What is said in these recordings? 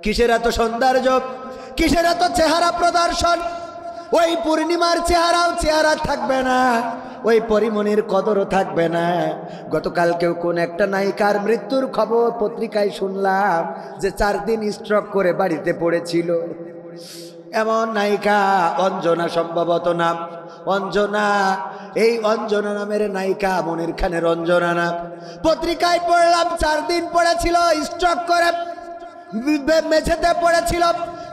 কিসের এত সৌন্দর্য, কিসের এত চেহারা প্রদর্শন? ওই পূর্ণিমার চেহারা থাকবে না, ওই পরিমণির কদরও থাকবে না। গতকালকেও কোন একটা নায়িকার মৃত্যুর খবর পত্রিকায় শুনলাম যে 4 দিন স্ট্রোক করে বাড়িতে পড়েছিল। এমন নায়িকা অঞ্জনা, সম্ভবত নাম অঞ্জনা। এই অঞ্জনা নামের নায়িকা, মনির খানের অঞ্জনা নাম। পত্রিকায় পড়লাম 4 দিন পড়েছিল, স্ট্রোক করে মেঝেতে পড়েছিল।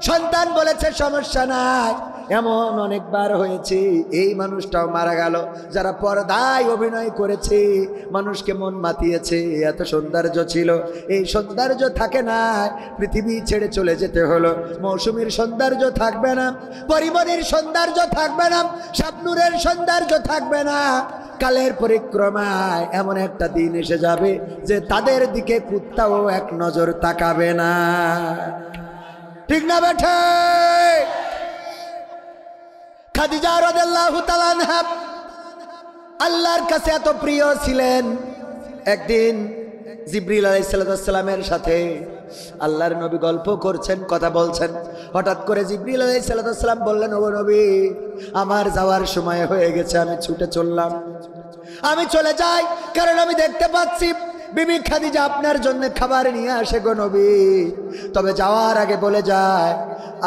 সন্তান বলেছে সমস্যা নাই। এমন অনেকবার হয়েছে। এই মানুষটাও মারা গেল, যারা পর্দায় অভিনয় করেছে, মানুষকে মন মাতিয়েছে, এত সৌন্দর্য ছিল। এই সৌন্দর্য থাকে না, পৃথিবী ছেড়ে চলে যেতে হলো। মৌসুমীর সৌন্দর্য থাকবে না, পরিমণির সৌন্দর্য থাকবে না, শাবনূরের সৌন্দর্য থাকবে না। কালের পরিক্রমায় এমন একটা দিন এসে যাবে যে তাদের দিকে কুত্তাও এক নজর তাকাবে না। ঠিক না বেঠে? খাদিজা রাদিয়াল্লাহু তাআলা আনহা আল্লাহর কাছে এত প্রিয় ছিলেন। একদিন জিবরিল আলাইহিস সালামের সাথে আল্লাহর নবী গল্প করছেন, কথা বলছেন। হঠাৎ করে জিবরিল আলাইহিস সালাম বললেন, ও নবী, আমার যাওয়ার সময় হয়ে গেছে, আমি ছুটে চললাম। আমি চলে যাই, কারণ আমি দেখতে পাচ্ছি বিবি খাদিজা আপনার জন্য খাবার নিয়ে আসে গো নবী। তবে যাওয়ার আগে বলে যায়,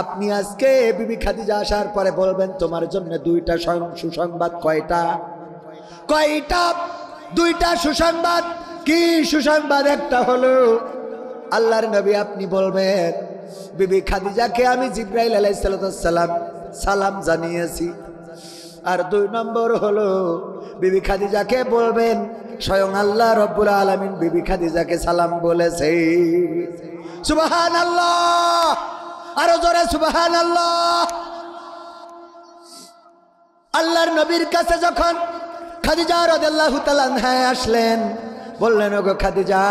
আপনি আজকে বিবি খাদিজা আসার পরে বলবেন তোমার জন্য 2টা সুসংবাদ। কয়টা? 2টা সুসংবাদ। কি সুসংবাদ? একটা হলো আল্লাহর নবী আপনি বলবেন বিবি খাদিজাকে আমি জিবরাইল আলাইহিস সালাম সালাম জানিয়েছি। আর 2 নম্বর হলো বিবি খাদিজাকে বলবেন স্বয়ং আল্লাহ রব্বুল আলামিন বিবি খাদিজাকে সালাম বলেছে। সুবহানাল্লাহ, আরো জোরে সুবহানাল্লাহ। আল্লাহর নবীর কাছে যখন খাদিজা রাদিয়াল্লাহু তাআলা আনহা আসলেন, বললেন, ওগো খাদিজা,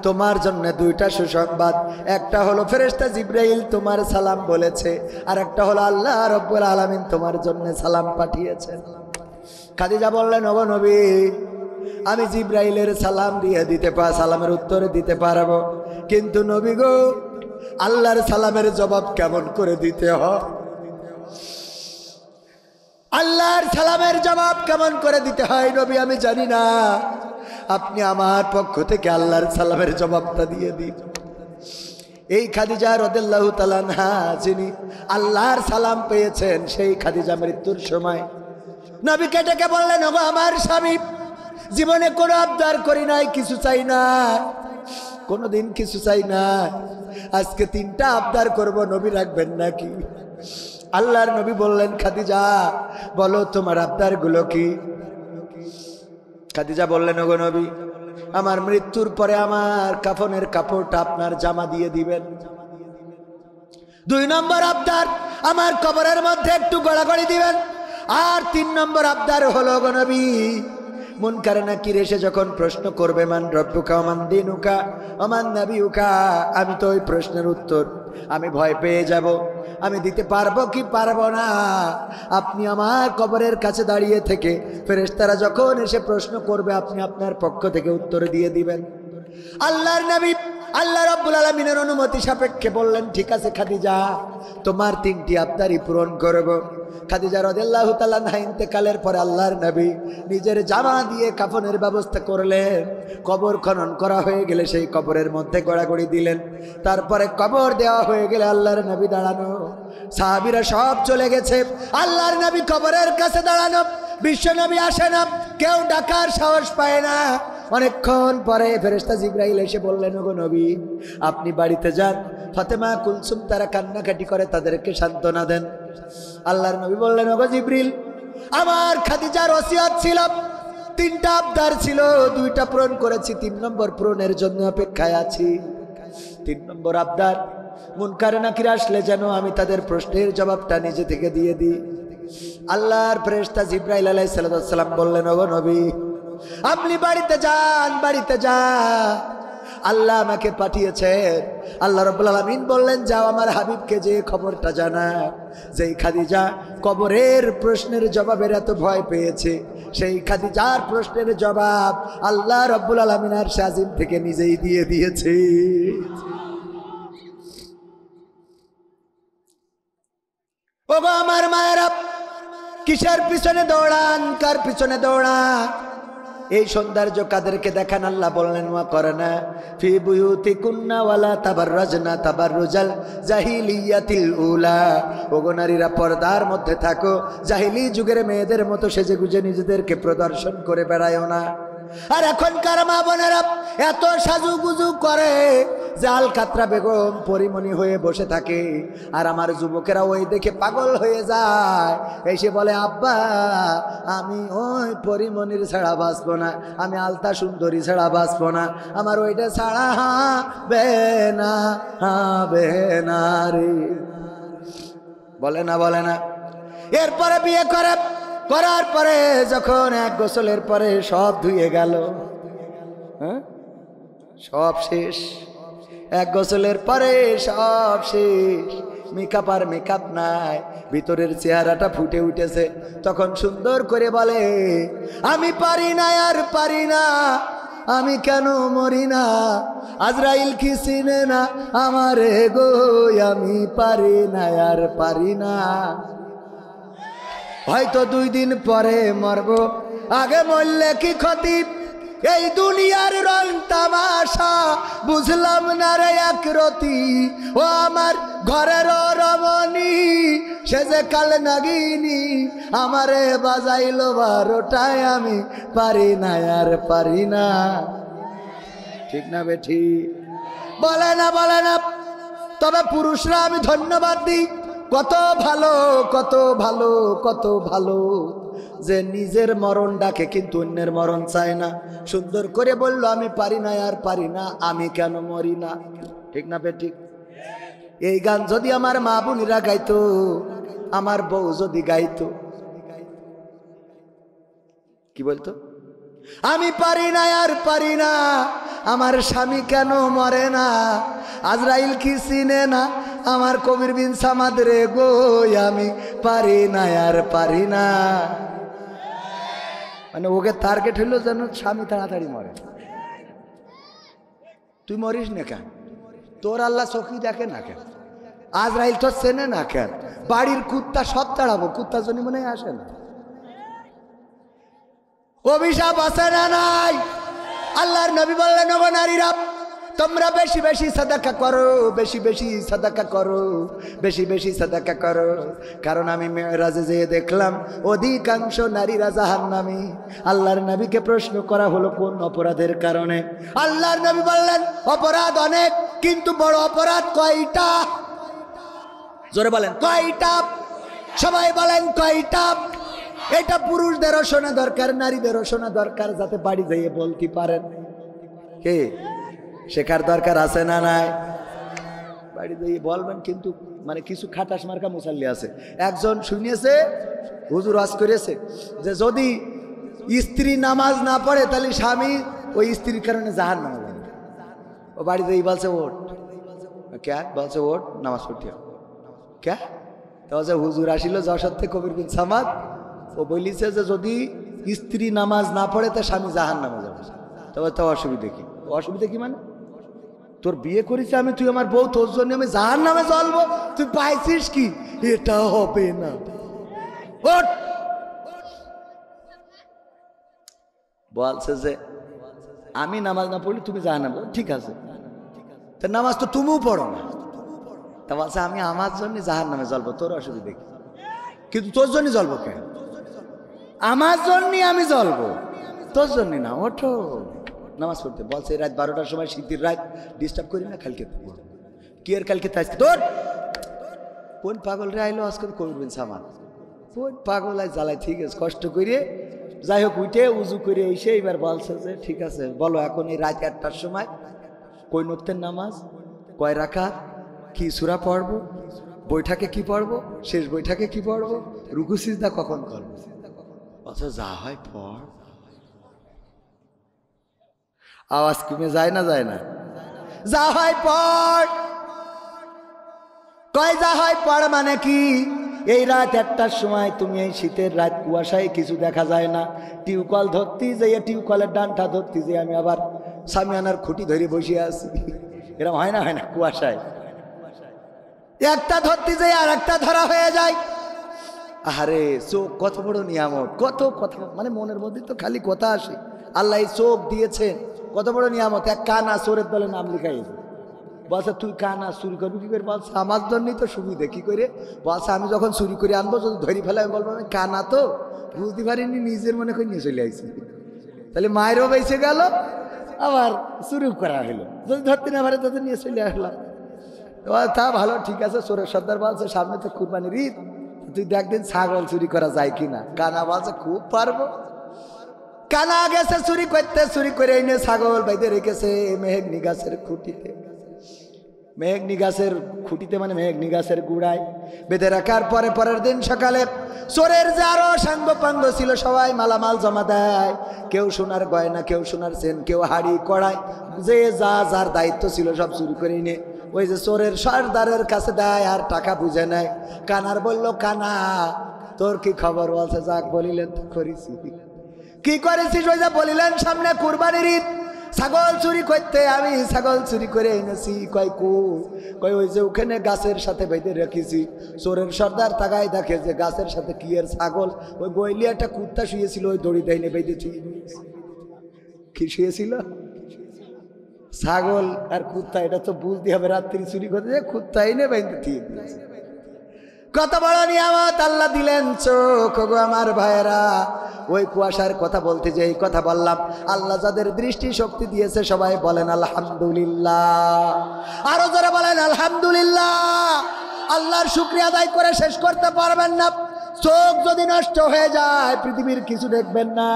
তোমার জন্য 2টা সুসংবাদ। একটা হলো ফেরেশতা জিবরাইল তোমার সালাম বলেছে, আর একটা হলো আল্লাহ রব্বুল আলামিন তোমার জন্য সালাম পাঠিয়েছেন। খাদিজা বললেন, ওগো নবী, আমি জিবরাইলের সালাম সালামের উত্তর দিতে পারবো, কিন্তু নবী গো, আল্লাহর সালামের জবাব কেমন করে দিতে হয়? আল্লাহর সালামের জবাব কেমন করে দিতে হয় নবী আমি জানি না। আপনি আমার পক্ষ থেকে আল্লাহর সালামের জবাবটা দিয়ে দিন। এই খাদিজা রাদিয়াল্লাহু তাআলা আনহা যিনি আল্লাহর সালাম পেয়েছেন, সেই খাদিজা মৃত্যুর সময় নবীকে ডেকে বললেন, ওগো আমার স্বামী, জীবনে কোনো আবদার করি নাই, কিছু চাই না, কোনোদিন কিছু চাই না, আজকে 3টা আবদার করব, নবী রাখবেন নাকি? আল্লাহর নবী বললেন, খাদিজা বলো তোমার আবদারগুলো কি? খাদিজা বললেন, ওগো নবী, আমার মৃত্যুর পরে আমার কাফনের কাপড়টা আপনার জামা দিয়ে দিবেন। 2 নম্বর আবদার, আমার কবরের মধ্যে একটু গড়াগড়ি দিবেন। আর 3 নম্বর আবদার হলো, ওগো নবী, মুনকার নাকির এসে যখন প্রশ্ন করবে, মান রব্বুকা ওয়া মান দীনুকা ওয়া মান নাবিয়ুকা, আমি তো ওই প্রশ্নের উত্তর আমি ভয় পেয়ে যাব, আমি দিতে পারবো কি পারবো না। আপনি আমার কবরের কাছে দাঁড়িয়ে থেকে ফেরেশতারা যখন এসে প্রশ্ন করবে, আপনি আপনার পক্ষ থেকে উত্তর দিয়ে দিবেন। আল্লাহর নবী আল্লাহ রাব্বুল আলামিনের অনুমতি সাপেক্ষে বললেন, ঠিক আছে খাদিজা, তোমার 3টি আবদারই পূরণ করব। খাদিজা রাদিয়াল্লাহু তাআলা আনহা ইন্তেকালের পরে আল্লাহর নবী নিজের জামা দিয়ে কাফনের ব্যবস্থা করলেন। কবর খনন করা হয়ে গেলে সেই কবরের মধ্যে গড়াগড়ি দিলেন। তারপরে কবর দেওয়া হয়ে গেলে আল্লাহর নবী দাঁড়ানো, সাহাবীরা সব চলে গেছে, আল্লাহর নবী কবরের কাছে দাঁড়ানো। বিশ্ব নবী আসে না, কেউ ডাকার সাহস পায় না। অনেকক্ষণ পরে ফেরেশতা জিবরাইল এসে বললেন, ওগো নবী, আপনি বাড়িতে যান, ফাতেমা কুলসুম তারা কান্নাকাটি করে, তাদেরকে সান্ত্বনা দেন। আল্লাহর নবী বললেন, ওগো জিবরিল, আমার খাদিজার ওসিয়ত ছিল, 3টা আবদার ছিল, 2টা পূরণ করেছি, 3 নম্বর পূরণের জন্য অপেক্ষায় আছি। 3 নম্বর আবদার, মুনকার নাকির আসলে যেন আমি তাদের প্রশ্নের জবাবটা নিজে থেকে দিয়ে দিই। আল্লাহর ফেরেশতা জিবরাইল আলাইহিস সালাম বললেন, ওগো নবী, আপনি বাড়িতে যান, বাড়িতে যান, আল্লাহ আমাকে পাঠিয়েছেন। আল্লাহ রাব্বুল আলামিন বললেন, যাও আমার হাবিবকে যে খবরটা জানা, যেই খাদিজা কবরের প্রশ্নের জবাবের এত ভয় পেয়েছে, সেই খাদিজার প্রশ্নের জবাব আল্লাহ রাব্বুল আলামিন আরশে আজিম থেকে নিজেই দিয়ে দিয়েছে। ওগো আমার মায়েরা, কিসের পিছনে দৌড়ান, কার পিছনে দৌড়ান? এই সৌন্দর্য কাদেরকে দেখান? আল্লাহ বললেন ওয়া করনা ফি বুয়ুতিকুন্না ওয়ালা তাবাররাজনা তাবাররুজাল জাহিলিয়াতিল উলা। ওগো নারীরা, পর্দার মধ্যে থাকো, জাহিলি যুগের মেয়েদের মতো সেজেগুজে নিজেদেরকে প্রদর্শন করে বেড়ায়ও না। আর এখনকার মা বোনেরা এত সাজুগুজু করে যে আলকাতরা বেগম পরিমণি হয়ে বসে থাকে, আর আমার যুবকেরা ওই দেখে পাগল হয়ে যায়, এসে বলে আব্বা আমি ওই পরিমণির ছাড়া বাঁচবো না, আমি আলতা সুন্দরী ছাড়া বাঁচবো না, আমার ওইটা ছাড়া হবে না, হবে না রে। বলে না, বলে না। এরপরে বিয়ে করার পরে যখন এক গোসলের পরে সব ধুয়ে গেল, হ্যাঁ সব শেষ, এক গোসলের পরে সব শেষ, মেকআপ আর মেকআপ নাই, ভিতরের চেহারাটা ফুটে উঠেছে, তখন সুন্দর করে বলে আমি পারি না আর পারি না, আমি কেন মরি না, আজরাইল কি চিনে না আমারে গো, আমি পারি না আর পারি না। হয়তো 2 দিন পরে মরবো, আগে মরলে কি ক্ষতি, এই দুনিয়ার রং তামাশা বুঝলাম না রে একরতি, ও আমার ঘরের রমণী সে যে কাল নাগিনী, আমারে বাজাইলো 12টায়, আমি পারি না আর পারি না। ঠিক না বেঠি? বলে না, বলে না। তবে পুরুষরা আমি ধন্যবাদ দিই, কত ভালো, কত ভালো, কত ভালো যে নিজের মরণ ডাকে কিন্তু অন্যের মরণ চায় না। সুন্দর করে বলল আমি পারি না আর পারি না, আমি কেন মরি না। ঠিক না বেঠিক? এই গান যদি আমার মা বোনেরা গাইতো, আমার বউ যদি গাইতো, কি বলতো? আমি পারি না আর পারি না, আমার স্বামী কেন মরে না, আজরাইল কি চিনে না আমার কবির বিন সামাদ রে গো, আমি পারি না আর পারি না। মানে ওকে টার্গেট হলো যেন স্বামী তাড়াতাড়ি মরে। তুই মরিস না কেন? তোর আল্লাহ চোখই দেখে না কেন? আজরাইল তো চেনে না কেন? বাড়ির কুত্তা সব তাড়াবো, কুত্তা জন্য মনে আসে না? অভিশাপ আছে না নাই? আল্লাহর নবী বললেন ওগো নারীরা, তোমরা বেশি বেশি সাদাকা করো, বেশি বেশি সাদাকা করো, বেশি বেশি সাদাকা করো, কারণ আমি মেরাজে যেয়ে দেখলাম অধিকাংশ নারীরা জাহান্নামী। আল্লাহর নবীকে প্রশ্ন করা হলো কোন অপরাধের কারণে? আল্লাহর নবী বললেন অপরাধ অনেক, কিন্তু বড় অপরাধ কয়টা? জোরে বলেন কয়টা? সবাই বলেন কয়টা? এটা পুরুষদেরও শোনা দরকার, নারীদেরও শোনা দরকার, যাতে বাড়ি যেয়ে বলতে পারেন। কে শেখার দরকার আছে না নাই? বাড়ি যেয়ে বলবেন। কিন্তু মানে কিছু খাটাস মার্কা মুসাল্লি আছে, একজন শুনিয়েছে, হুজুর ওয়াজ করেছে যে যদি স্ত্রী নামাজ না পড়ে তাহলে স্বামী ওই স্ত্রীর কারণে জাহান্নামে যাবে। ও বাড়ি যেয়ে বলছে ওঠ, কে বলছে ওঠ নামাজ পড়তে হবে, কে? তো হুজুর আসিল যশোর থেকে, কবির বিন সামাদ, ও বলিছে যে যদি স্ত্রী নামাজ না পড়ে তা স্বামী জাহান্নামে যাবে। তবে তো অসুবিধা কি? অসুবিধা কি মানে? তোর বিয়ে করেছে আমি, তুই আমার বউ, তোর জন্য আমি জাহান্নামে জ্বলবো, তুই পাইছিস কি? এটা হবে না। বলছে যে আমি নামাজ না পড়লে তুমি জাহান্নামে। ঠিক আছে, তা নামাজ তো তুমিও পড়ো না, তা বলছে আমি আমার জন্য জাহান্নামে জ্বলবো, তোর অসুবিধা কি? কিন্তু তোর জন্য জ্বলবো কেন? আমার জন্যই আমি জ্বলবো, তোর জন্য না। ওঠো নামাজ পড়তে। বলছে রাত 12টার সময়, শীতের রাত, ডিস্টার্ব করি না, কালকে কি আর কালকে আজকে তোর কোন পাগল রে আইলো আজকে করবেন সামান, কোন পাগল আই জ্বালাই। ঠিক আছে, কষ্ট করে যাই হোক উঠে উজু করে এসে এবার বলছে যে ঠিক আছে বলো এখন এই রাত 8টার সময় কই নক্তের নামাজ, কয় রাকাত, কি সূরা পড়বো, বৈঠাকে কি পড়বো, শেষ বৈঠাকে কি পড়বো, রুকু সিজদা কখন করবো? আচ্ছা যা হয় পড়। আওয়াজ কমে যায় না? যায় না? যা হয় পড়। কয় যা হয় পড় মানে কি? এই রাত 1টার সময় তুমি এই শীতের রাত, কুয়াশায় কিছু দেখা যায় না, টিউবকল ধরতে যাইয়া টিউবকলের ডানটা ধরতে যাই আমি আবার সামিয়ানার খুঁটি ধরে বসে আছি, এরকম হয় না? হয় না? কুয়াশায় একটা ধরতে যাই আর একটা ধরা হয়ে যায়, আরে চোখ কত বড় নিয়ামত, কত কথা মানে মনের মধ্যে তো খালি কথা আসে। আল্লাহ এই চোখ দিয়েছেন, কত বড় নিয়ামত। এক কানা চোরের দলে নাম লিখাই বলছে তুই কানা চুরি করবি কি করে? বলছে আমার জন্যই তো সুবিধা। কি করে? বলছে আমি যখন চুরি করে আনবো যদি ধরি ফেলে আমি বলবো আমি কানা তো বুঝতে পারিনি, নিজের মনে করে নিয়ে চলে আসছি। তাহলে মায়েরও বেঁচে গেল, আবার চুরি করা হলো। যদি ধরতে না পারে তাদের নিয়ে চলে আসলাম। তা ভালো, ঠিক আছে। চোরের সর্দার বলছে সামনে তো কুরবানির ঈদ, তুই দেখদিন ছাগল চুরি করা যায় কিনা। কানা বলছে খুব পারবো। কানা গেছে চুরি করতে, চুরি করে এনে ছাগল বাইতে রেখেছে মেহগনি গাছের খুঁটিতে। মেহগনি গাছের খুঁটিতে মানে মেহগনি গাছের গুড়ায় বেঁধে রাখার পরে পরের দিন সকালে চোরের যে আরো সাঙ্গ পাঙ্গ ছিল সবাই মালামাল জমা দেয়। কেউ সোনার গয়না, কেউ সোনার চেন, কেউ হাড়ি কড়াই, যে যা যার দায়িত্ব ছিল সব চুরি করে এনে ওই যে চোরের সর্দারের কাছে দেয় আর টাকা বুঝে নেয়। কানার বলল কানা তোর কি খবর? বলছে যাক বলিলেন তো করেছি। কি করেছিস? ওই যে বলিলেন সামনে কুরবানির ঈদ, ছাগল চুরি করতে আমি ছাগল চুরি করে এনেছি। কয় কই ওই যে ওখানে গাছের সাথে বেঁধে রেখেছি। চোরের সর্দার তাকায় দেখে যে গাছের সাথে কি এর ছাগল, ওই গইলি একটা কুত্তা শুয়েছিল ওই দড়ি দেয়নি বেঁধেছি। কি শুয়েছিল? ছাগল আর কুত্তা। এটা তো বুঝতে হবে রাত্রি চুরি করতে যে কুত্তা এনে বেঁধে দিয়ে দিয়েছে। কত বড় নিয়ামত আল্লাহ দিলেন চোখ গো আমার ভাইয়েরা। ওই কুয়াশার কথা বলতে যে এই কথা বললাম, আল্লাহ যাদের দৃষ্টি শক্তি দিয়েছে সবাই বলেন আলহামদুলিল্লাহ। আরো যারা বলেন আলহামদুলিল্লাহ। আল্লাহর শুকরিয়া আদায় করে শেষ করতে পারবেন না। চোখ যদি নষ্ট হয়ে যায় পৃথিবীর কিছু দেখবেন না।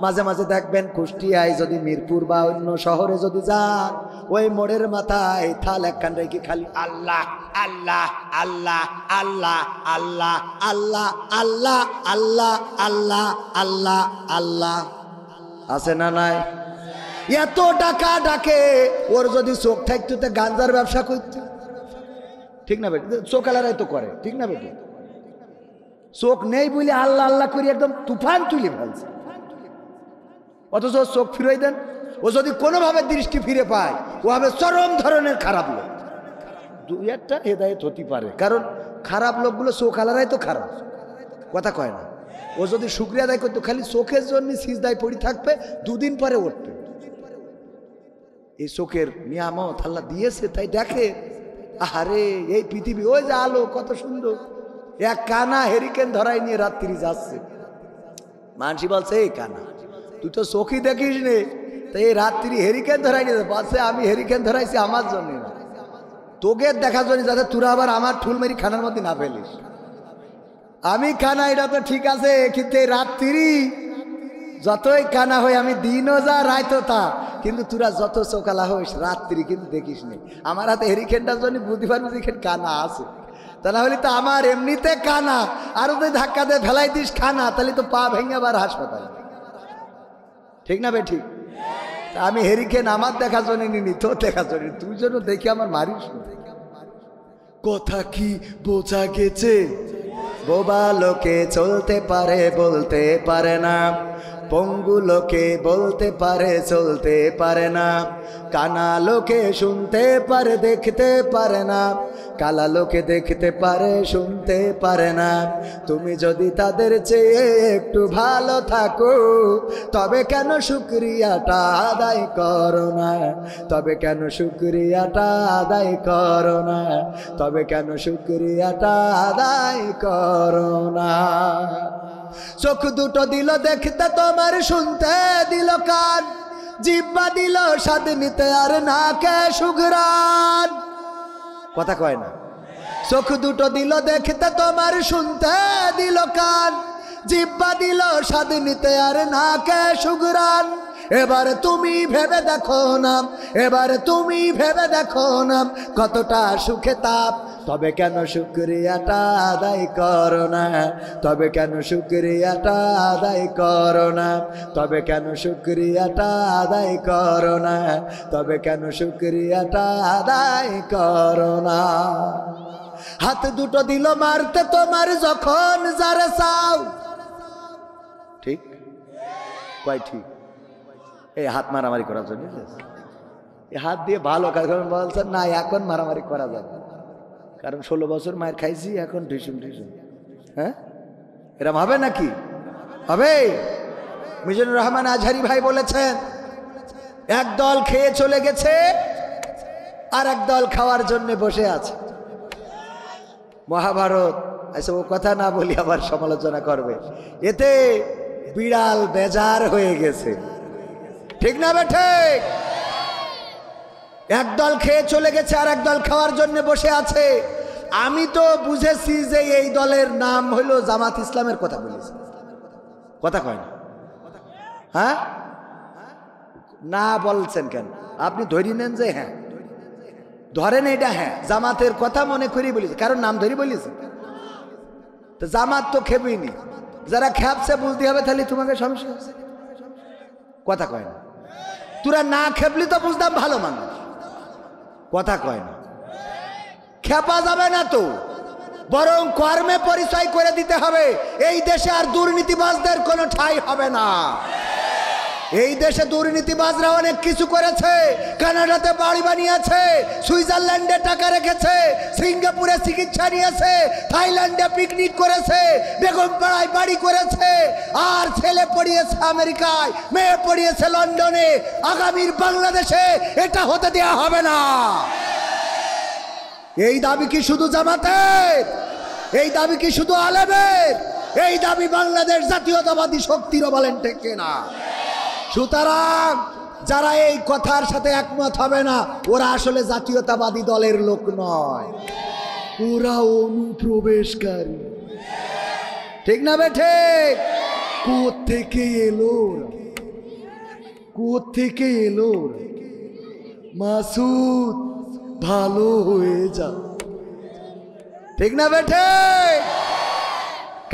মাঝে মাঝে দেখবেন কুষ্টিয়ায় যদি মিরপুর বা অন্য শহরে যদি যান, ওই মোড়ের মাথায় থাল একখান রেখে খালি আল্লাহ আল্লাহ আল্লাহ আল্লাহ আল্লাহ আল্লাহ আল্লাহ আল্লাহ আল্লাহ আল্লাহ আল্লাহ আছে না নাই? এত টাকা ডাকে, ওর যদি চোখ থাকতো তো গাঞ্জার ব্যবসা করতো। ঠিক না বেটি? চোখালারাই তো করে, ঠিক না বেটি? চোখ নেই বলে আল্লাহ আল্লাহ করে একদম তুফান তুলে ফেলছে। অথচ চোখ ফিরিয়ে দেন, ও যদি কোনোভাবে দৃষ্টি ফিরে পায় ও হবে চরম ধরনের খারাপ লোক। দুই একটা হেদায়েত হতে পারে, কারণ খারাপ লোকগুলো চোখ আলারাই তো খারাপ, কথা কয় না। ও যদি শুকরিয়া আদায় করতো, খালি চোখের জন্য সিজদায় পড়ে থাকবে, দুদিন পরে উঠবে। এই চোখের নিয়ামত আল্লাহ দিয়েছে তাই দেখে। আরে এই পৃথিবী, ওই যে আলো কত সুন্দর। এক কানা হেরিকেন ধরাই নিয়ে রাত্রি যাচ্ছে। মানসি বলছে এই কানা তুই তো চোখই দেখিস নে, তাই এই রাত্রি হেরিকেন ধরাই নিয়ে বলছে আমি হেরিকেন ধরাইছি আমার জন্য না, তোকে দেখার জন্য, যাতে তোরা আবার আমার ঠুল মেরি খানার মধ্যে না ফেলিস। আমি কানা এটা তো ঠিক আছে, কিন্তু এই রাত্রি যতই কানা হই আমি দিনও যা রাইতো তা, কিন্তু তোরা যত চোখালা হইস রাত্রি কিন্তু দেখিস নি। আমার হাতে হেরিকেনটার জন্য বুঝতে পারবি যে কানা আছে, তা না হলে তো আমার এমনিতে কানা, আর যদি ধাক্কা দিয়ে ফেলাই দিস খানা, তাহলে তো পা ভেঙে আবার হাসপাতাল, ঠিক না বে? ঠিক। আমি হেরিকেন আমার দেখার জন্য নিনি, তোর দেখার জন্য। তুই জন্য দেখি আমার মারিস। কথা কি বোঝা গেছে? বোবা লোকে চলতে পারে বলতে পারে না, পঙ্গু লোকে বলতে পারে চলতে পারে না, কানা লোকে শুনতে পারে দেখতে পারে না, কালা লোকে দেখতে পারে শুনতে পারে না। তুমি যদি তাদের চেয়ে একটু ভালো থাকো তবে কেন শুকরিয়াটা আদায় করো না? তবে কেন শুকরিয়াটা আদায় করো না? তবে কেন শুকরিয়াটা আদায় করো না? চোখ দুটো দিল দেখতে তোমার, শুনতে দিল কান, জিহ্বা দিল স্বাদ নিতে আর নাকে সুঘ্রাণ, কথা কয় না? চোখ দুটো দিল দেখতে তোমার, শুনতে দিল কান, জিহ্বা দিল স্বাদ নিতে আর নাকে সুঘ্রাণ। এবার তুমি ভেবে দেখো না, এবার তুমি ভেবে দেখো না কতটা সুখে তাপ। তবে কেন শুকরিয়াটা আদায় করো না? তবে কেন শুকরিয়াটা আদায় করো না? তবে কেন শুকরিয়াটা আদায় করো না? তবে কেন শুকরিয়াটা আদায় করো না? হাত দুটো দিল মারতে তোমার যখন যারে চাও, ঠিক কয়? ঠিক। এই হাত মারামারি করার জন্য এই হাত দিয়ে ভালো কাজ বলছেন না, এখন মারামারি করা যাবে, কারণ 16 বছর মায়ের খাইছি, এখন ঢিসুম ঢিসুম। হ্যাঁ, এরকম হবে নাকি? হবে? মিজানুর রহমান আজহারি ভাই বলেছেন, এক দল খেয়ে চলে গেছে আর এক দল খাওয়ার জন্য বসে আছে। মহাভারত। আচ্ছা, ও কথা না বলি আবার সমালোচনা করবে। এতে বিড়াল বেজার হয়ে গেছে, ঠিক না বেঠে? একদল খেয়ে চলে গেছে আর একদল খাওয়ার জন্য বসে আছে। আমি তো বুঝেছি যে এই দলের নাম হলো জামাত ইসলামের কথা বলেছি। কথা কয় না? হ্যাঁ না বলছেন কেন? আপনি ধরি নেন যে হ্যাঁ, ধরেন এটা হ্যাঁ জামাতের কথা মনে করি বলেছে, কারণ নাম ধরি বলেছে। তো জামাত তো খেপিনি, যারা খেপছে বুঝতে হবে তাহলে তোমাকে সমস্যা হচ্ছে। কথা কয় না? তোরা না খেপলি তো বুঝতাম ভালো মানুষ। কথা কয় না? খেপা যাবে না তো, বরং কর্মে পরিচয় করে দিতে হবে। এই দেশে আর দুর্নীতিবাজদের কোনো ঠাঁই হবে না। এই দেশে দুর্নীতিবাজরা অনেক কিছু করেছে। কানাডাতে বাড়ি বানিয়েছে, সুইজারল্যান্ডে টাকা রেখেছে, সিঙ্গাপুরে চিকিৎসা নিয়েছে, থাইল্যান্ডে পিকনিক করেছে, বেগমপাড়ায় বাড়ি করেছে, আর ছেলে পড়িয়েছে আমেরিকায়, মেয়ে পড়িয়েছে লন্ডনে। আগামীর বাংলাদেশে এটা হতে দেওয়া হবে না। এই দাবি কি শুধু জামাতের? এই দাবি কি শুধু আলেমের? এই দাবি বাংলাদেশ জাতীয়তাবাদী শক্তিরও, বলেন ঠিক কিনা? সুতরাং যারা এই কথার সাথে একমত হবে না, ওরা আসলে জাতীয়তাবাদী দলের লোক নয়, ওরা অনুপ্রবেশকারী। ঠিক না বেঠে? কোত্থেকে এলো? কোত্থেকে এলো? মাসুদ ভালো হয়ে যা। ঠিক না বেঠে?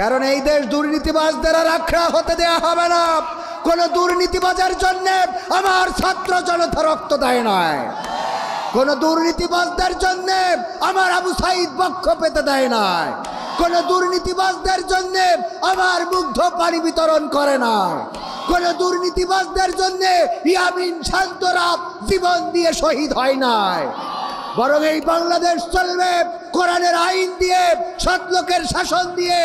কারণ এই দেশ দুর্নীতিবাজদের আর আখড়া হতে দেয়া হবে না। কোন দুর্নীতিবাজের জন্য আমার ছাত্র জনতা রক্ত দেয় নয়, কোন দুর্নীতিবাজদের জন্য আমার আবু সাইদ বক্ষ পেতে দেয় নাই, কোন দুর্নীতিবাজদের জন্য আমার মুগ্ধ পানি বিতরণ করে না, কোন দুর্নীতিবাজদের জন্য ইয়ামিন শান্তরা জীবন দিয়ে শহীদ হয় নাই। বরং এই বাংলাদেশ চলবে কোরআনের আইন দিয়ে, সৎ লোকের শাসন দিয়ে।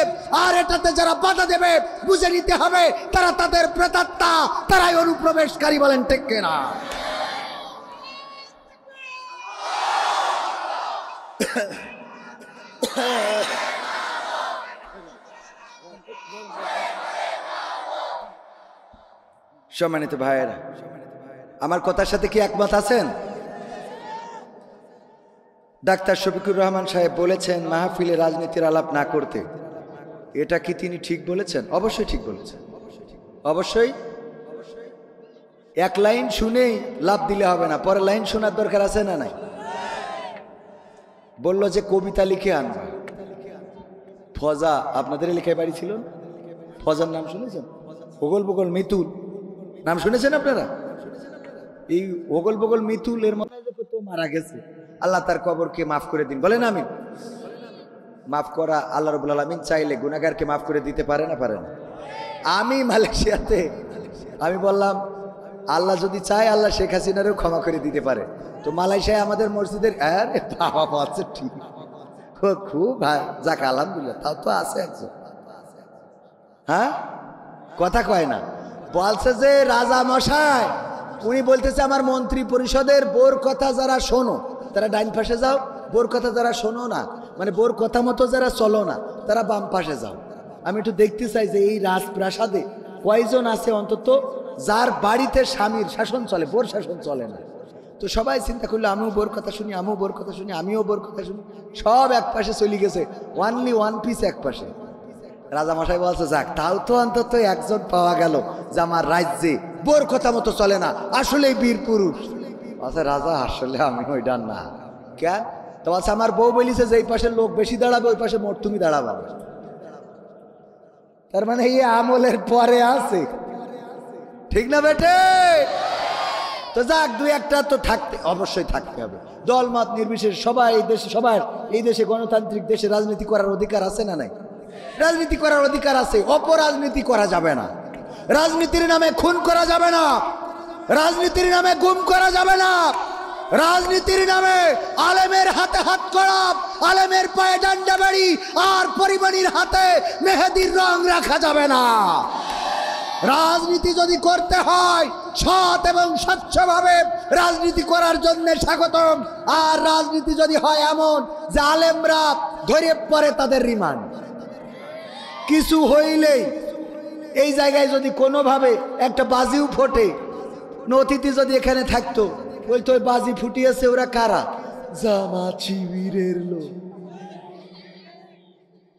আর এটাতে যারা বাধা দেবে বুঝে নিতে হবে তারা তাদের প্রেতাত্মা, তারাই অনুপ্রবেশকারী, বলেন ঠিক কিনা? সম্মানিত ভাইয়েরা, আমার কথার সাথে কি একমত আছেন? ডাক্তার শফিকুর রহমান সাহেব বলেছেন মাহফিলে রাজনীতির আলাপ না করতে। এটা কি তিনি ঠিক বলেছেন? অবশ্যই ঠিক বলেছেন, অবশ্যই। এক লাইন শুনেই লাভ দিলে হবে না, পরের লাইন শোনার দরকার আছে না নাই? বলল যে কবিতা লিখে আনবা। ফজা আপনাদের এলাকায় বাড়ি ছিল, ফজার নাম শুনেছেন? ওগল বগল মিতুল নাম শুনেছেন আপনারা? এই ওগল বগল মিতুলের মতো তো মারা গেছে, আল্লাহ তার কবরকে মাফ করে দিন, বলেন আমিন। মাফ করা আল্লাহ রাব্বুল আলামিন চাইলে গুনাহগারকে মাফ করে দিতে পারে না? পারে না? আমি মালয়েশিয়াতে আমি বললাম আল্লাহ যদি চায় আল্লাহ শেখ হাসিনারও ক্ষমা করে দিতে পারে। তো মালয়েশিয়ায় আমাদের মসজিদের আরে বাবা আছে, ঠিক খুব যাক আলহামদুলিল্লাহ, তাও তো আছে একজন। হ্যাঁ কথা কয় না? বলছে যে রাজা মশাই, উনি বলতেছে আমার মন্ত্রী পরিষদের বোর কথা যারা শোনো তারা ডাইন পাশে যাও, বোর কথা যারা শোনো না, মানে বোর কথা মতো যারা চলো না তারা বাম পাশে যাও। আমি একটু দেখতে চাই যে এই রাজপ্রাসাদে কয়জন আছে অন্তত যার বাড়িতে স্বামীর শাসন চলে, বোর শাসন চলে না। তো সবাই চিন্তা করলো আমিও বোর কথা শুনি, আমিও বোর কথা শুনি, আমিও বোর কথা শুনি, সব এক পাশে চলে গেছে, ওয়ানলি ওয়ান পিস এক পাশে। রাজামশাই বলছে যাক তাও তো অন্তত একজন পাওয়া গেল যে আমার রাজ্যে বোর কথা মতো চলে না, আসলেই বীর পুরুষ। আচ্ছা রাজা আসলে আমি ওইটা না কেন? তো আচ্ছা আমার বউ বলিছে যে এই পাশে লোক বেশি দাঁড়াবে, ওই পাশে মোট তুমি দাঁড়াবা। তার মানে এই আমলের পরে আছে, ঠিক না বেটে? তো যাক দুই একটা তো থাকতে অবশ্যই থাকতে হবে, দলমত নির্বিশেষে সবাই এই দেশে, সবার এই দেশে গণতান্ত্রিক দেশে রাজনীতি করার অধিকার আছে না নাই? রাজনীতি করার অধিকার আছে, অপরাজনীতি করা যাবে না, রাজনীতির নামে খুন করা যাবে না, রাজনীতির নামে গুম করা যাবে না, রাজনীতির নামে আলেমের হাতে হাত করা, আলেমের পায়ে ডান্ডা বেড়ি আর পরিমণির হাতে মেহেদির রং রাখা যাবে না। রাজনীতি যদি করতে হয় সৎ এবং স্বচ্ছভাবে রাজনীতি করার জন্য স্বাগতম। আর রাজনীতি যদি হয় এমন যে আলেমরা ধরে পড়ে তাদের রিমান্ড, কিছু হইলেই এই জায়গায় যদি কোনোভাবে একটা বাজিও ফোটে, অতিথি যদি এখানে থাকতো বলতো ওই বাজি ফুটিয়েছে ওরা কারা? জামাত শিবিরের লোক।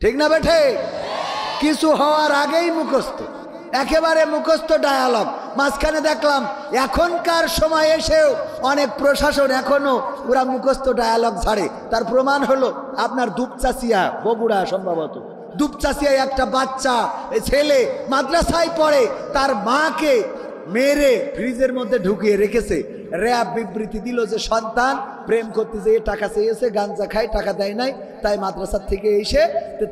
ঠিক না বেঠে? কিছু হওয়ার আগেই মুখস্থ, একেবারে মুখস্থ ডায়ালগ। মাঝখানে দেখলাম এখনকার সময় এসেও অনেক প্রশাসন এখনো ওরা মুখস্থ ডায়ালগ ছাড়ে। তার প্রমাণ হলো আপনার দুপচাচিয়া, বগুড়া সম্ভবত, দুপচাচিয়ায় একটা বাচ্চা ছেলে মাদ্রাসায় পড়ে, তার মাকে মেরে ফ্রিজের মধ্যে ঢুকিয়ে রেখেছে। র্যাব বিবৃতি দিল যে সন্তান প্রেম করতে যেয়ে টাকা চেয়েছে, গাঞ্জা খায়, টাকা দেয় নাই, তাই মাদ্রাসার থেকে এসে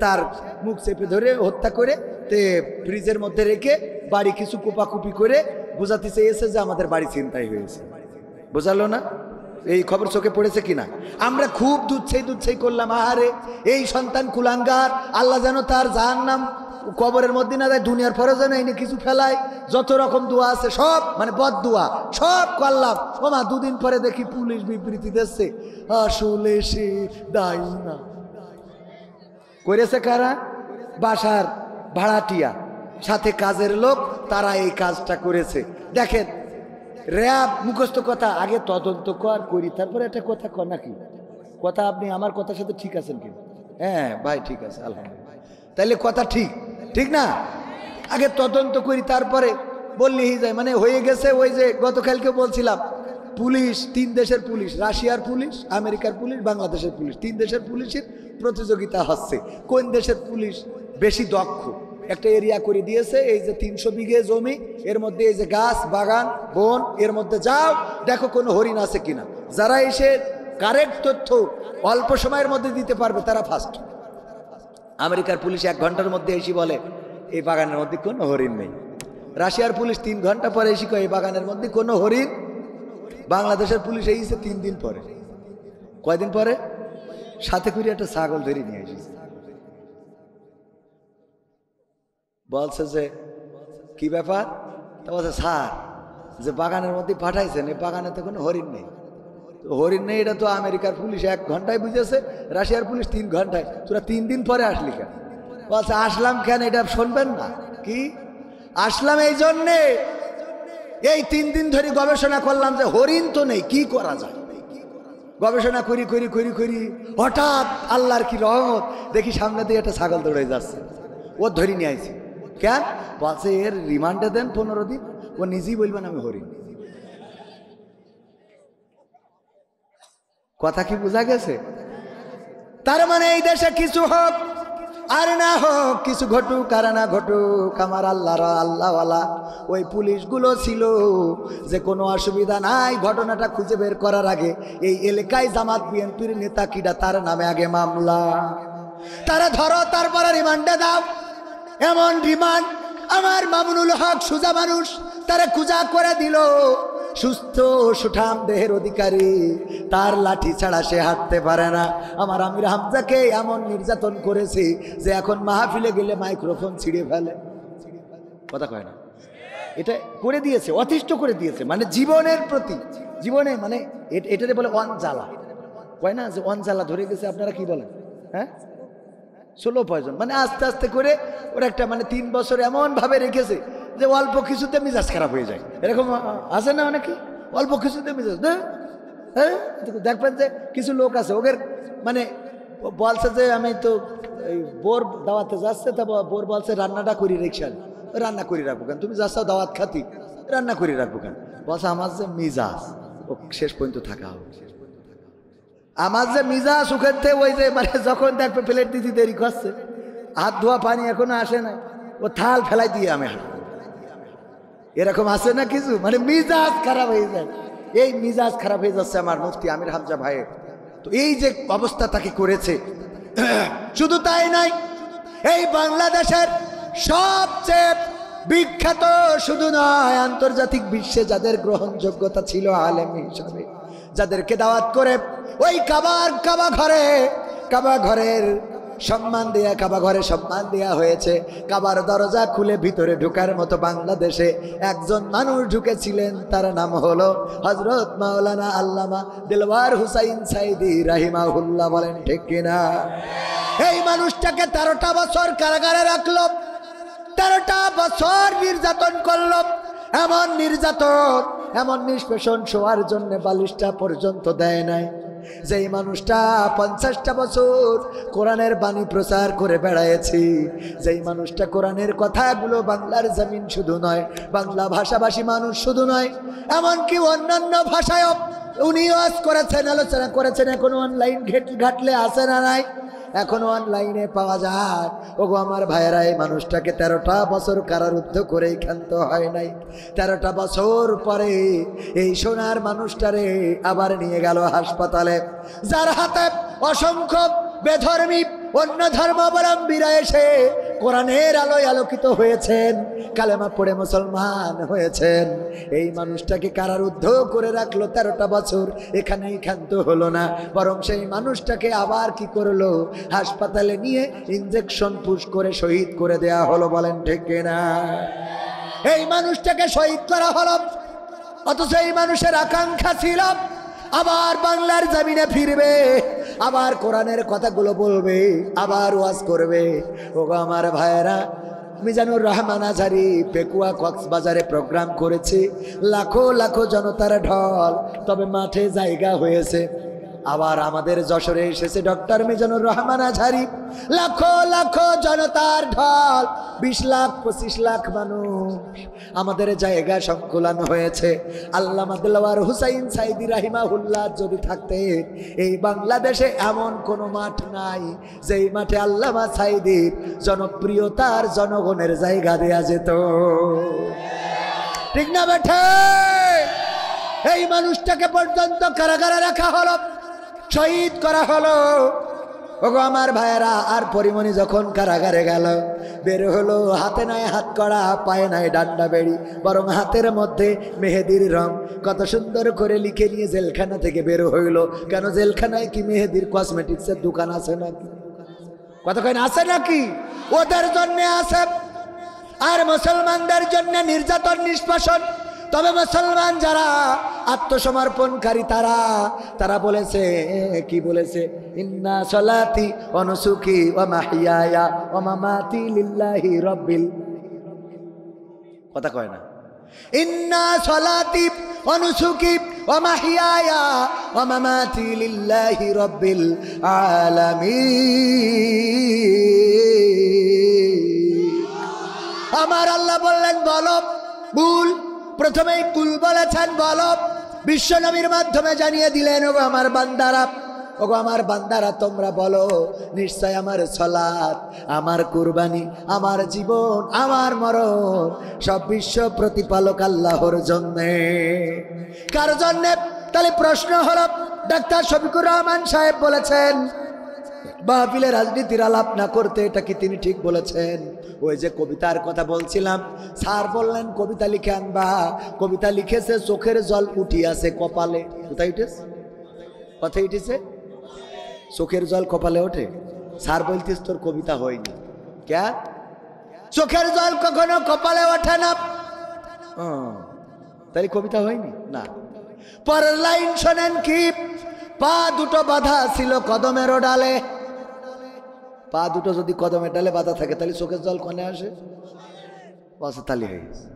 তার মুখ চেপে ধরে হত্যা করে ফ্রিজের মধ্যে রেখে বাড়ি কিছু কোপাকুপি করে বোঝাতে চেয়েছে যে আমাদের বাড়ি ছিনতাই হয়েছে। বোঝালো না? এই খবর চোখে পড়েছে কিনা? আমরা খুব দুধছাই করলাম, আহারে এই সন্তান কুলাঙ্গার, আল্লাহ যেন তার জাহান্নাম কবরের মধ্যে না যায়, দুনিয়ার পরে যেন এনে কিছু ফেলায়। যত রকম দোয়া আছে সব মানে বদ দোয়া সব করলাম। ওমা দুদিন পরে দেখি পুলিশ বিবৃতি দিচ্ছে আসলে সে দায়ী না। করেছে কারা? বাসার ভাড়াটিয়া সাথে কাজের লোক, তারা এই কাজটা করেছে। দেখেন র্যাব মুখস্থ কথা, আগে তদন্ত করি তারপরে একটা কথা কর নাকি? কথা আপনি আমার কথার সাথে ঠিক আছেন কি? হ্যাঁ ভাই ঠিক আছে আলহামদুলিল্লাহ, তাইলে কথা ঠিক, ঠিক না? আগে তদন্ত করি তারপরে বললেই যায়। মানে হয়ে গেছে ওই যে গতকালকে বলছিলাম, পুলিশ, 3 দেশের পুলিশ, রাশিয়ার পুলিশ, আমেরিকার পুলিশ, বাংলাদেশের পুলিশ, 3 দেশের পুলিশের প্রতিযোগিতা হচ্ছে কোন দেশের পুলিশ বেশি দক্ষ। একটা এরিয়া করে দিয়েছে, এই যে 300 বিঘে জমি, এর মধ্যে এই যে গাছ বাগান বন, এর মধ্যে যাও দেখো কোনো হরিণ আছে কিনা। যারা এসে কারেক্ট তথ্য অল্প সময়ের মধ্যে দিতে পারবে তারা ফার্স্ট। আমেরিকার পুলিশ 1 ঘন্টার মধ্যে এসে বলে এই বাগানের মধ্যে কোনো হরিণ নেই। রাশিয়ার পুলিশ 3 ঘন্টা পরে এসে কয় এই বাগানের মধ্যে কোনো হরিণ। বাংলাদেশের পুলিশ এসেছে 3 দিন পরে। কয়দিন পরে? সাথে করে একটা ছাগল ধরে নিয়ে এসেছে। বলছে যে কি ব্যাপার? তা বলছে স্যার যে বাগানের মধ্যে পাঠাইছেন এই বাগানে তো কোনো হরিণ নেই। হরিণ নেই এটা তো আমেরিকার পুলিশ 1 ঘন্টায় বুঝেছে, রাশিয়ার পুলিশ 3 ঘন্টায়। তোরা 3 দিন পরে আসলি কেন? বলছে আসলাম কেন এটা শুনবেন না কি? আসলাম এই জন্যে, এই 3 দিন ধরে গবেষণা করলাম যে হরিণ তো নেই, কি করা যায়। গবেষণা করি করি করি করি হঠাৎ আল্লাহর কি রহমত, দেখি সামনে দিয়ে একটা ছাগল দৌড়ে যাচ্ছে। ও ধরে নিয়ে আইছি। কেন? বলছে এর রিমান্ডে দেন 15 দিন, ও নিজেই বলবেন আমি হরিণ। কথা কি বোঝা গেছে? তার মানে এই দেশে কিছু হোক আর না হোক, কিছু ঘটুক আর না ঘটুক, আমার আল্লাহওয়ালা ওই পুলিশগুলো ছিল যে কোনো অসুবিধা নাই, ঘটনাটা খুঁজে বের করার আগে এই এলাকায় জামাত বিএনপির নেতা কিডা তার নামে আগে মামলা, তারা ধরো তারপরে রিমান্ডে দাও। এমন রিমান্ড আমার মামুনুল হক সুজা মানুষ, তারা খুঁজা করে দিল। সুস্থ সুঠাম দেহের অধিকারী, তার লাঠি ছাড়া সে হাঁটতে পারে না। আমার আমির হামজাকে এমন নির্যাতন করেছে যে এখন মাহফিলে গেলে মাইক্রোফোন ছিঁড়ে ফেলে। কথা কয় না? এটা করে দিয়েছে, অতিষ্ঠ করে দিয়েছে। মানে জীবনের প্রতি, জীবনে মানে এটারে বলে অনজ্বালা, কয় না যে অনজ্বালা ধরে গেছে। আপনারা কি বলেন? হ্যাঁ, স্লো পয়জন। মানে আস্তে আস্তে করে ওরা একটা মানে 3 বছর এমন ভাবে রেখেছে যে অল্প কিছুতে মিজাজ খারাপ হয়ে যায়। এরকম আছে না অনেকে, অল্প কিছুতে মিজাজ। হ্যাঁ, দেখবেন যে কিছু লোক আছে ওদের মানে বলছে যে আমি তো এই বোর দাওয়াতে যাচ্ছে, তা বোর বলছে রান্নাটা করি, রিক্সা রান্না করে রাখবো কেন, তুমি যাচ্ছ দাওয়াত খাতি, রান্না করে রাখবো কেন? বলছে আমার যে মিজাজ ও শেষ পর্যন্ত থাকা হবে। আমার যে মিজাজ ওখান থেকে ওই যে মানে যখন দেখবে প্লেট দিতে দেরি করছে, হাত ধোয়া পানি এখনো আসে না, ও থাল ফেলাই দিয়ে আমি হাঁটবো। এরকম আছে না কিছু, মানে মিজাজ খারাপ হয়ে যায়। এই মিজাজ খারাপ হয়ে যাচ্ছে আমার মুফতি আমির হামজা ভাইয়ের। তো এই যে অবস্থা তাকে করেছে, শুধু তাই নাই, এই বাংলাদেশের সবচেয়ে বিখ্যাত শুধু নয়, আন্তর্জাতিক বিশ্বে যাদের গ্রহণযোগ্যতা ছিল আলেম হিসাবে, যাদেরকে দাওয়াত করে ওই কাবা ঘরের সম্মান দেয়া, কাবা ঘরে সম্মান দেয়া হয়েছে। কাবার দরজা খুলে ভিতরে ঢোকার মতো বাংলাদেশে একজন মানুষ ঢুকেছিলেন, তার নাম হলো হযরত মাওলানা আল্লামা দেলওয়ার হুসাইন সাইদি রাহিমাহুল্লাহ। বলেন ঠিক কিনা? এই মানুষটাকে 13টা বছর কারাগারে রাখলো, 13টা বছর নির্যাতন করলো। এমন নির্যাতন, এমন নিষ্পেষণ, শোয়ার জন্য বালিশটা পর্যন্ত দেয় নাই। যেই মানুষটা 50টা বছর কোরআনের বাণী প্রচার করে বেড়ায়েছি, যেই মানুষটা কোরআনের কথাগুলো বাংলার জমিন শুধু নয়, বাংলা ভাষাভাষী মানুষ শুধু নয়, এমনকি অন্যান্য ভাষায়ও উনি ওয়াজ করেছেন, আলোচনা করেছেন। এখনো অনলাইন ঘাটলে আসে না নাই, এখনো অনলাইনে পাওয়া যায়। ওগো আমার ভাইয়েরা, এই মানুষটাকে 13টা বছর কারারুদ্ধ করেই ক্ষান্ত হয় নাই। 13টা বছর পরে এই সোনার মানুষটারে আবার নিয়ে গেল হাসপাতালে, যার হাতে অসংখ্য বেধর্মী অন্য ধর্মাবলম্বীরা এসে কোরআনের আলোয় আলোকিত হয়েছেন, কালেমা পড়ে মুসলমান হয়েছেন। এই মানুষটাকে কারারুদ্ধ করে রাখলো 13টা বছর, এখানেই ক্ষান্ত হলো না, বরং সেই মানুষটাকে আবার কি করলো, হাসপাতালে নিয়ে ইনজেকশন পুশ করে শহীদ করে দেয়া হলো। বলেন ঠিক কিনা? এই মানুষটাকে শহীদ করা হলো, অথচ এই মানুষের আকাঙ্ক্ষা ছিল আবার বাংলার জমিনে ফিরবে, আবার কোরআনের কথাগুলো বলবে, আবার ওয়াজ করবে। ওগো আমার ভাইয়েরা, মিজানুর রহমান আজহারি পেকুয়া কক্সবাজারে প্রোগ্রাম করেছে, লাখো লাখো জনতার ঢল, তবে মাঠে জায়গা হয়েছে। আবার আমাদের যশোরে এসেছে ডক্টর মিজানুর রহমান আজহারি, লাখো লাখো জনতার ঢল, 20 লাখ 25 লাখ মানুষ, আমাদের জায়গা সংকুলান হয়েছে। আল্লামা দেলওয়ার হুসাইন সাইদি রাহিমাহুল্লাহ যদি থাকতেন, এই বাংলাদেশে এমন কোনো মাঠ নাই যেই মাঠে আল্লামা সাইদির জনপ্রিয়তার জনগণের জায়গা দেয়া যেত। ঠিক না বেঠে? এই মানুষটাকে পর্যন্ত কারাগারে রাখা হলো, শহীদ করা হলো। ওগো আমার ভাইয়েরা, আর পরিমণি যখন কারাগারে গেল, বের হলো, হাতে নাই হাত কড়া, পায়ে নাই ডান্ডা বেড়ি, বরং হাতের মধ্যে মেহেদির রং কত সুন্দর করে লিখে নিয়ে জেলখানা থেকে বের হইল। কেন, জেলখানায় কি মেহেদির কসমেটিক্সের দোকান আছে নাকি? কতক্ষণ আছে নাকি? ওদের জন্য আছে, আর মুসলমানদের জন্য নির্যাতন নিষ্পেষণ। তবে মুসলমান যারা আত্মসমর্পণকারী, তারা বলেছে, কি বলেছে? ইন্না সলাতি ওয়া নুসুকি ওয়া মাহইয়ায়া ওয়া মামাতি লিল্লাহি রাব্বিল, কথা কয় না, ইন্না সলাতি ওয়া নুসুকি ওয়া মাহইয়ায়া ওয়া মামাতি লিল্লাহি রাব্বিল আলামিন। আমার আল্লাহ বললেন, বলো বুল, প্রথমেই কুল বলেছেন, বলো। বিশ্ব নবীর মাধ্যমে জানিয়ে দিলেন, ওগো আমার বান্দারা, ওগো আমার বান্দারা, তোমরা বলো, নিশ্চয় আমার সালাত, আমার কুরবানি, আমার জীবন, আমার মরণ সব বিশ্ব প্রতিপালক আল্লাহর জন্যে। কার জন্যে? তাহলে প্রশ্ন হলো, ডাক্তার শফিকুর রহমান সাহেব বলেছেন মাহফিলে রাজনীতির আলাপ না করতে, এটা কি তিনি ঠিক বলেছেন? ওই যে কবিতার কথা বলছিলাম, স্যার বললেন কবিতা লিখে আনবা, কবিতা লিখেছে, চোখের জল উঠিয়াছে কপালে। কোথায় উঠেছে? কথায় উঠেছে, চোখের জল কপালে ওঠে। স্যার বলতিস তোর কবিতা হয়নি। ক্যা? চোখের জল কখনো কপালে ওঠে না, তাই কবিতা হয়নি না। পরের লাইন শোনেন কি? পা দুটো বাঁধা ছিল কদমের ডালে। পা দুটো যদি কদমের ডালে বাঁধা থাকে, তাহলে চোখের জল কনে আসে? তালি হয়ে গেছে।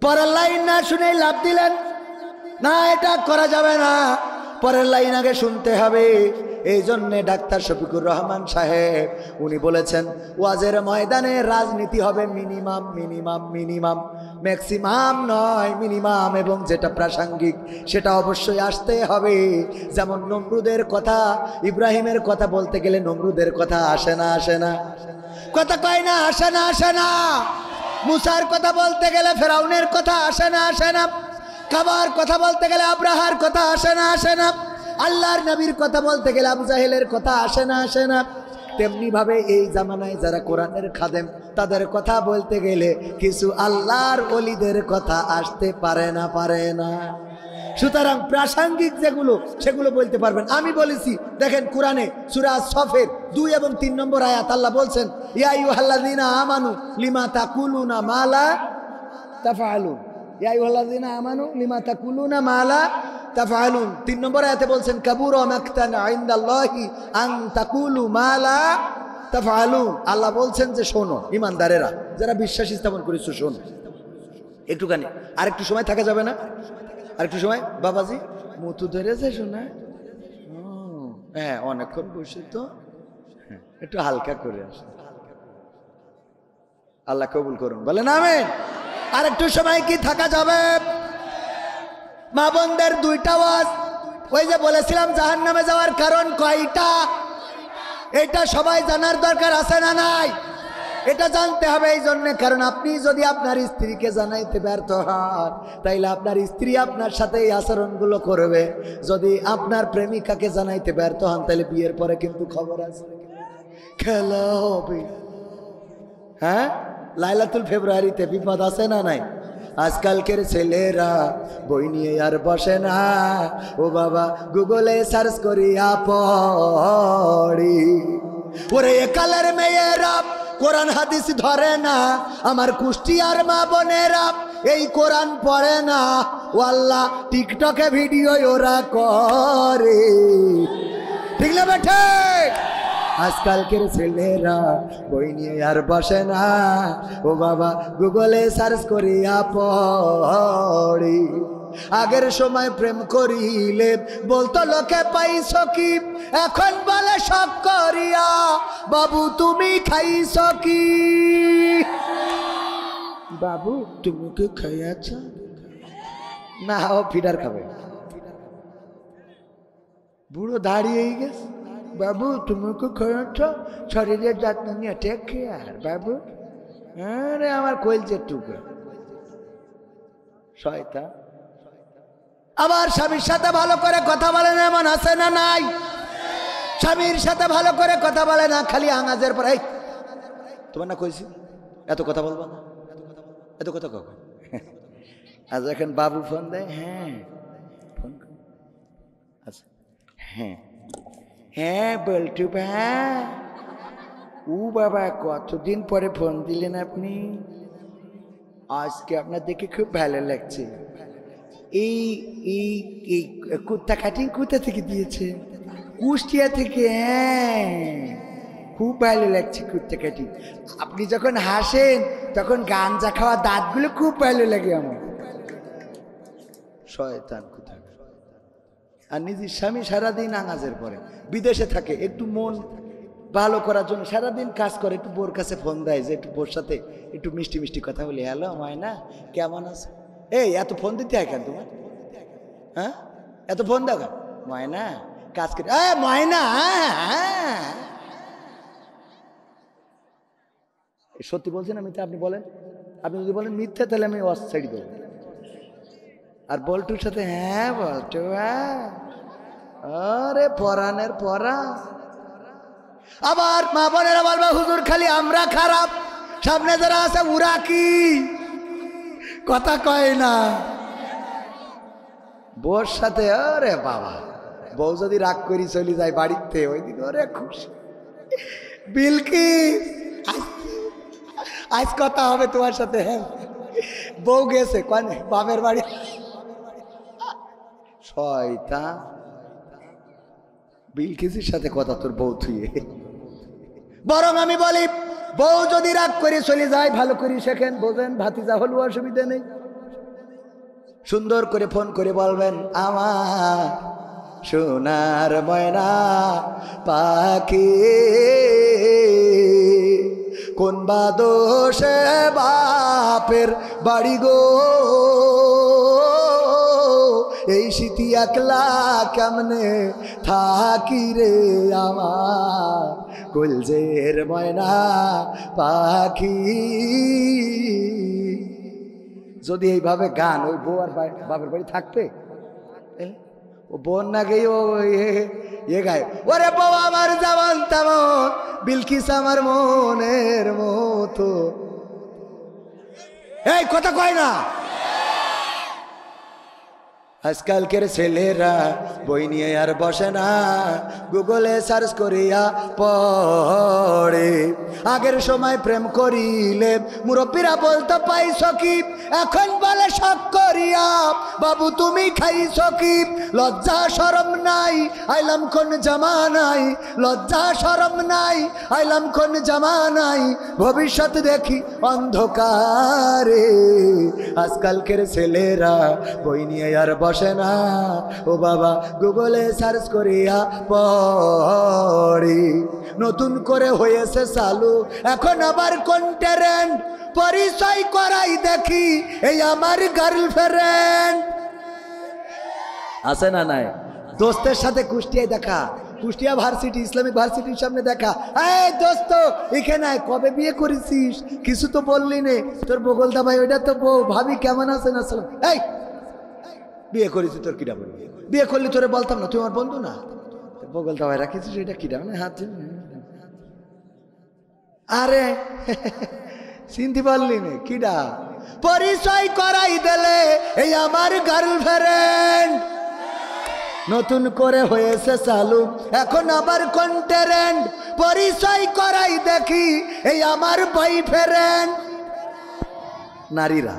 পরের লাইন না শুনে লাভ দিলেন, না এটা করা যাবে না, পরের লাইন আগে শুনতে হবে। এই জন্যে ডাক্তার শফিকুর রহমান সাহেব উনি বলেছেন, ওয়াজের ময়দানে রাজনীতি হবে মিনিমাম মিনিমাম মিনিমাম, ম্যাক্সিমাম নয়, মিনিমাম, এবং যেটা প্রাসঙ্গিক সেটা অবশ্যই আসতে হবে। যেমন নমরুদের কথা, ইব্রাহিমের কথা বলতে গেলে নমরুদের কথা আসে না? আসে না? কথা কয় না? আসে না? আসে না? মুসার কথা বলতে গেলে ফেরাউনের কথা আসে না? আসে না? কাবার কথা বলতে গেলে আব্রাহার কথা আসে না? আসে না? আল্লাহর নবীর কথা বলতে গেলে আবু জাহেলের কথা আসে না? আসে না? তেমনি ভাবে এই জামানায় যারা কোরআনের খাদেম, তাদের কথা বলতে গেলে কিছু আল্লাহর ওলিদের কথা আসতে পারে না? পারে না? সুতরাং প্রাসঙ্গিক যেগুলো সেগুলো বলতে পারবেন। আমি বলেছি দেখেন কোরআনে সূরা সফের 2 এবং 3 নম্বর আয়াত আল্লাহ বলছেন ইয়া আইয়ুহাল্লাযীনা আমানু লিমা তাকুলুনা মা লা তাফআলুন, ইয়া আইয়ুহাল্লাযীনা আমানু লিমা তাকুলুনা মা লা তাফআলুন। 3 নম্বর আয়াতে বলছেন কাবুরা মাকতান ইনদাল্লাহি আন তাকুলু মা লা তাফআলুন। আল্লাহ বলছেন যে শোনো ঈমানদারেরা, যারা বিশ্বাস স্থাপন করেছো শোনো। একটুখানি আরেকটু সময় থাকা যাবে না? আরেকটু সময় বাবাজি মুতু ধরেছে শোনা, হ্যাঁ অনেকক্ষণ বসে তো, একটু হালকা করে আসে। আল্লাহ কবুল করুন, বলেন আমিন। আরেকটু সময় কি থাকা যাবে? মা বোনদের 2টা ওয়াজ, ওই যে বলেছিলাম জাহান্নামে যাওয়ার কারণ কয়টা, এটা সবাই জানার দরকার আছে না নাই? এটা জানতে হবে এই জন্য, কারণ আপনি যদি আপনার স্ত্রীকে জানাইতে ব্যর্থ হন তাইলে আপনার স্ত্রী আপনার সাথে এই আচরণগুলো করবে। যদি আপনার প্রেমিকাকে জানাইতে ব্যর্থ হন তাহলে বিয়ের পরে কিন্তু খবর আছে, খেলা হবে। হ্যাঁ, লাইলাতুল ফেব্রুয়ারিতে বিপদ আছে না নাই? আজকালকের ছেলেরা বই নিয়ে আর বসে না, ও বাবা গুগলে সার্চ করিয়া পড়ি। ওরে একালের মেয়েরা কোরআন হাদিস ধরে না, আমার কুষ্টিয়ার মা বোনেরা এই কোরআন পড়ে না, ও আল্লাহ টিকটকে ভিডিও ওরা করে, ঠিক না বেঠে? আজকালকের ছেলেরা বই নিয়ে আর বসে না, ও বাবা গুগলে সার্চ করিয়া পড়ি। আগের সময় প্রেম করিলে বলতো লোকে পাইছ কি, এখন বলে সব করিয়া বাবু তুমি খাইছ কি। বাবু তুমি কি খাইয়াছ? না, ও ফিডার খাবে। বুড়ো দাঁড়িয়ে গেছে, বাবু তুমি কি খাইয়াছ? শরীরের যত্ন নিয়ে টেক কেয়ার বাবু। আরে আমার কইলছে টুকরা শয়তান। আবার স্বামীর সাথে ভালো করে কথা বলে না, এমন আছে না নাই? স্বামীর সাথে ভালো করে কথা বলে না, খালি আঙাজের পর। এই তোমার না কইছি এত কথা বলবো না, এত কথা কখন? আজ এখন বাবু ফোন দেয়, হ্যাঁ ফোন আচ্ছা, হ্যাঁ হ্যাঁ বলটু ভাই, ও বাবা কতদিন পরে ফোন দিলেন আপনি, আজকে আপনার দেখে খুব ভালো লাগছে। এই এই এই কুত্তা কাটিং কোথা থেকে দিয়েছে? কুষ্টিয়া থেকে। হ্যাঁ খুব ভালো লাগছে কুত্তা কাটিং। আপনি যখন হাসেন তখন গাঞ্জা খাওয়া দাঁতগুলো খুব ভালো লাগে আমার। শয়তান কোথা। আর নিজের স্বামী সারাদিন আঙাজের পরে বিদেশে থাকে, একটু মন ভালো করার জন্য সারাদিন কাজ করে, একটু বোর কাছে ফোন দেয় যে একটু বোর সাথে একটু মিষ্টি মিষ্টি কথা বলি, হ্যালো ময়না কেমন আছে? এই এত ফোন দিতে হয় কেন তোমার? হ্যাঁ এত ফোন দাও কেন? ময়না কাজ করে, ময়না সত্যি বলছেন আমি, আপনি বলেন। আপনি যদি বলেন মিথ্যা তাহলে আমি ওয়াজ ছেড়ে দেবো। আর বল্টুর সাথে হ্যাঁ বল্টু, আরে পরাণের পরা। আবার মা বোনেরা বলবে হুজুর খালি আমরা খারাপ, সামনে যারা আছে ওরা কি কথা কয় না। বউর সাথে আরে বাবা, বউ যদি রাগ করি চলে যায় বাড়িতে, ওই দিন ওরে খুশি, বিলকিস আজ কথা হবে তোমার সাথে। হ্যাঁ বউ গেছে কনে বাপের বাড়ি। শয়তান, বিলকিসের সাথে কথা তোর বউ থুয়ে। বরং আমি বলি বউ যদি রাগ করে চলে যায় ভালো করে শেখেন, বোঝেন ভাতিজা হলেও অসুবিধা নেই। সুন্দর করে ফোন করে বলবেন আমার সোনার ময়না পাখি, কোন বা দোষে বাপের বাড়ি গো, এই শীতি একলা কেমনে থাকি রে আমার কলজের ময়না পাখি। যদি এইভাবে গান, ওই বউ আর বাপের বাড়ি থাকবে, ও বোন না গেয়ে ও এ গায়, ওরে বউ আমার যেমন তেমন বিলকিস আমার মনের মতো। এই কথা কয় না, আজকালকের ছেলেরা বই নিয়ে আর বসে না, গুগলে সার্চ করিয়া পড়ে। আগের সময় প্রেম করিলে মুরব্বীরা বলতো পাইছ কি, এখন বলে শখ করিয়া বাবু তুমি খাইছ কি। লজ্জা শরম নাই আইলাম কোন জামানায়, লজ্জা শরম নাই আইলাম কোন জামানায়, ভবিষ্যৎ দেখি অন্ধকারে। আজকালকের ছেলেরা বই নিয়ে আর বসে না, ও বাবা গুগলে সার্চ করিয়া পড়ি। নতুন করে হয়েছে চালু এখন আবার কোন ট্রেন্ড, পরিচয় করাই দেখি এই আমার গার্লফ্রেন্ড। আছে না নাই? দোস্তের সাথে কুষ্টিয়ায় দেখা, কুষ্টিয়া ভার্সিটি ইসলামিক ভার্সিটির সামনে দেখা। এই দোস্ত এখানে কবে বিয়ে করেছিস? কিছু তো বললি নে। তোর বগলদা ভাই ওইটা তো বউ, ভাবি কেমন আছেন? আসসালাম। এই বিয়ে করেছি তোর কিটা বলবি? বিয়ে করলি তোরে বলতাম না, তুই আমার বন্ধু না? বগলদা ভাই রাখিছিস এটা কিটা মানে হাত? আরে চিনতে পারলি নে কিডা? পরিচয় করাই দিলে এই আমার গার্লফ্রেন্ড। নতুন করে হয়েছে চালু এখন আবার কোন ট্রেন্ড, পরিচয় করাই দেখি এই আমার বয়ফ্রেন্ড। নারীরা